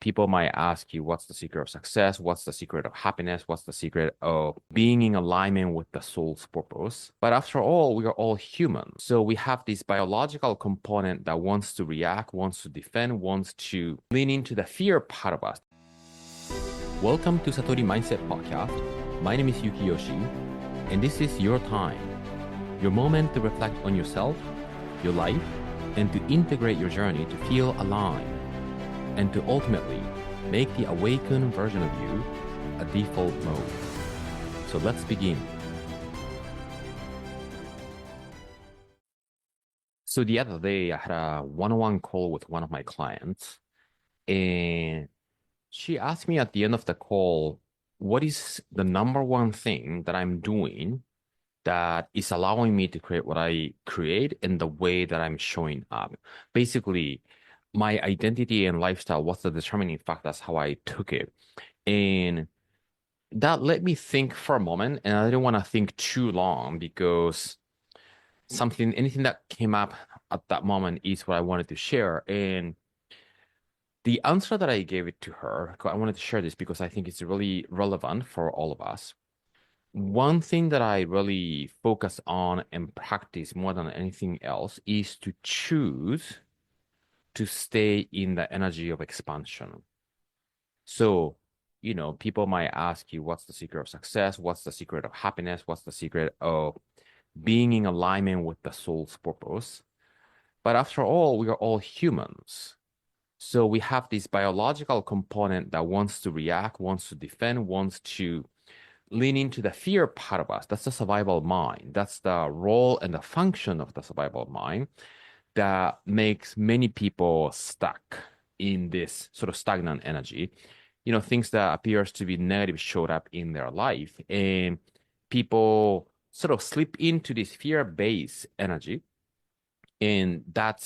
People might ask you, what's the secret of success? What's the secret of happiness? What's the secret of being in alignment with the soul's purpose? But after all, we are all human. So we have this biological component that wants to react, wants to defend, wants to lean into the fear part of us. Welcome to Satori Mindset Podcast. My name is Yuki Yoshii, and this is your time, your moment to reflect on yourself, your life, and to integrate your journey to feel aligned, and to ultimately make the awakened version of you a default mode. So let's begin. So the other day, I had a one-on-one call with one of my clients, and she asked me at the end of the call, what is the number one thing that I'm doing that is allowing me to create what I create in the way that I'm showing up? Basically, my identity and lifestyle, what's the determining factor? That's how I took it. And that let me think for a moment. And I didn't want to think too long because anything that came up at that moment is what I wanted to share. And the answer that I gave it to her, I wanted to share this because I think it's really relevant for all of us. One thing that I really focus on and practice more than anything else is to choose to stay in the energy of expansion. So, people might ask you, what's the secret of success? What's the secret of happiness? What's the secret of being in alignment with the soul's purpose? But after all, we are all humans. So we have this biological component that wants to react, wants to defend, wants to lean into the fear part of us. That's the survival mind. That's the role and the function of the survival mind that makes many people stuck in this sort of stagnant energy. Things that appears to be negative showed up in their life, and people sort of slip into this fear-based energy, and that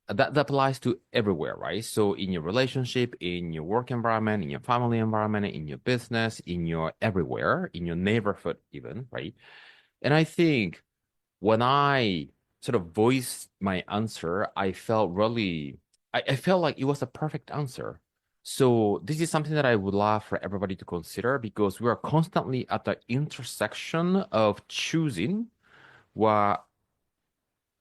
applies to everywhere, right? So in your relationship, in your work environment, in your family environment, in your business, in your everywhere, in your neighborhood even, right? And I think when I sort of voiced my answer, I felt I felt like it was a perfect answer. So this is something that I would love for everybody to consider, because we are constantly at the intersection of choosing what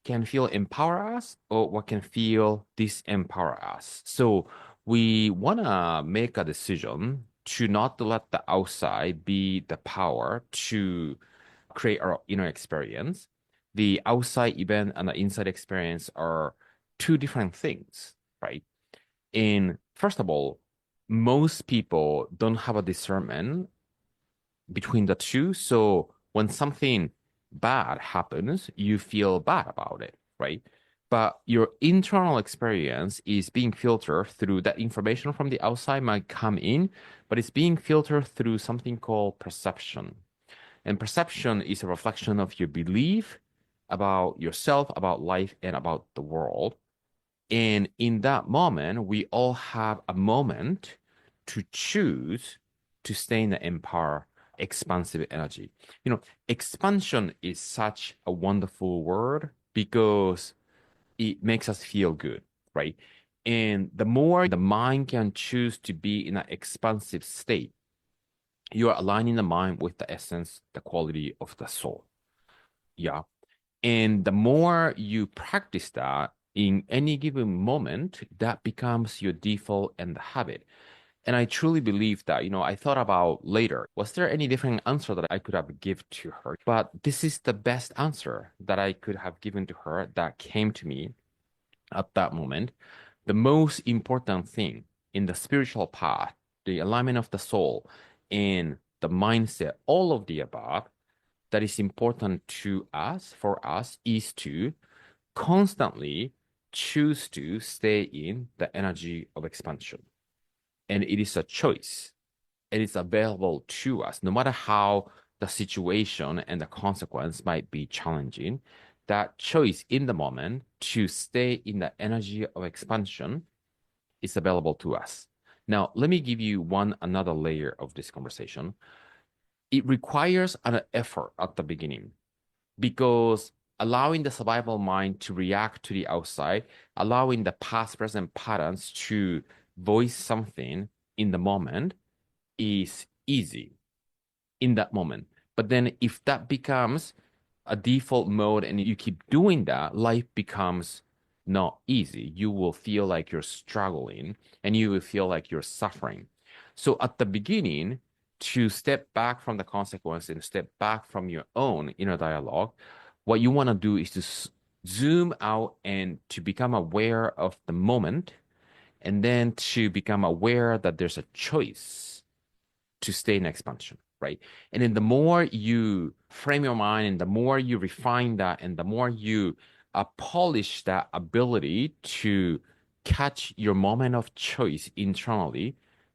can feel empower us or what can feel disempower us. So we want to make a decision to not let the outside be the power to create our inner experience. The outside event and the inside experience are two different things, right? And first of all, most people don't have a discernment between the two. So when something bad happens, you feel bad about it, right? But your internal experience is being filtered through that information from the outside might come in, but it's being filtered through something called perception. And perception is a reflection of your belief about yourself, about life, and about the world. And in that moment, we all have a moment to choose to stay in the empower, expansive energy. Expansion is such a wonderful word because it makes us feel good, right? And the more the mind can choose to be in an expansive state, you are aligning the mind with the essence, the quality of the soul. Yeah. And the more you practice that in any given moment, that becomes your default and the habit. And I truly believe that, I thought about later, was there any different answer that I could have given to her? But this is the best answer that I could have given to her that came to me at that moment. The most important thing in the spiritual path, the alignment of the soul and the mindset, all of the above, that is important for us, is to constantly choose to stay in the energy of expansion. And it is a choice. And it's available to us, no matter how the situation and the consequence might be challenging. That choice in the moment to stay in the energy of expansion is available to us. Now, let me give you another layer of this conversation. It requires an effort at the beginning, because allowing the survival mind to react to the outside, allowing the past present patterns to voice something in the moment is easy in that moment. But then if that becomes a default mode and you keep doing that, life becomes not easy. You will feel like you're struggling and you will feel like you're suffering. So at the beginning, to step back from the consequence and step back from your own inner dialogue, what you want to do is to zoom out and to become aware of the moment, and then to become aware that there's a choice to stay in expansion, right? And then the more you frame your mind and the more you refine that and the more you polish that ability to catch your moment of choice internally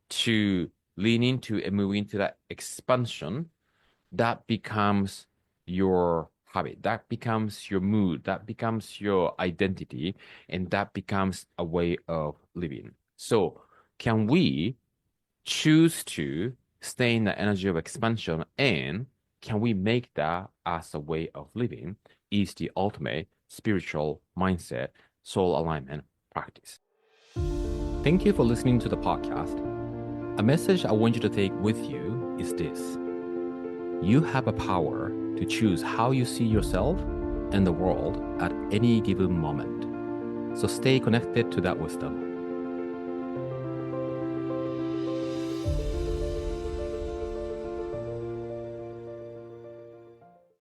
to lean into and move into that expansion, that becomes your habit, that becomes your mood, that becomes your identity, and that becomes a way of living. So can we choose to stay in the energy of expansion, and can we make that as a way of living is the ultimate spiritual mindset, soul alignment practice. Thank you for listening to the podcast. A message I want you to take with you is this: you have a power to choose how you see yourself and the world at any given moment. So stay connected to that wisdom.